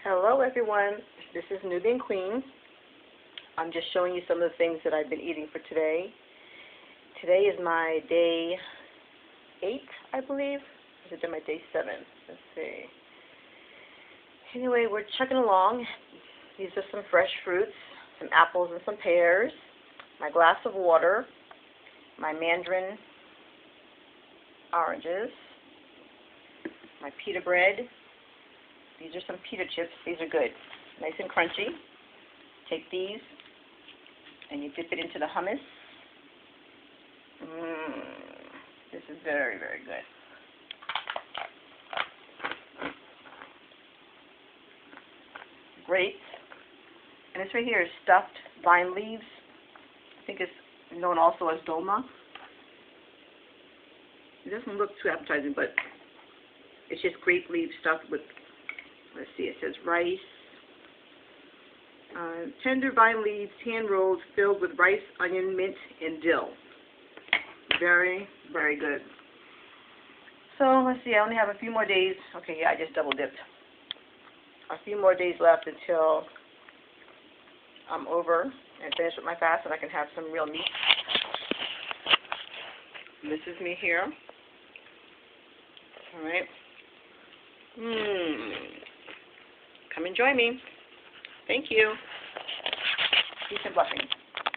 Hello everyone, this is Nubian Queen. I'm just showing you some of the things that I've been eating for today. Today is my day 8, I believe. Or is it my day 7? Let's see. Anyway, we're chugging along. These are some fresh fruits, some apples and some pears, my glass of water, my mandarin oranges, my pita bread. These are some pita chips. These are good. Nice and crunchy. Take these and you dip it into the hummus. This is very, very good. Great. And this right here is stuffed vine leaves. I think it's known also as dolma. It doesn't look too appetizing, but it's just grape leaves stuffed with, let's see, it says rice. Tender vine leaves, hand rolled, filled with rice, onion, mint, and dill. Very, very good. So, let's see, I only have a few more days. Okay, yeah, I just double dipped. A few more days left until I'm over and finished with my fast and I can have some real meat. And this is me here. Alright. Come and join me. Thank you. Peace and blessings.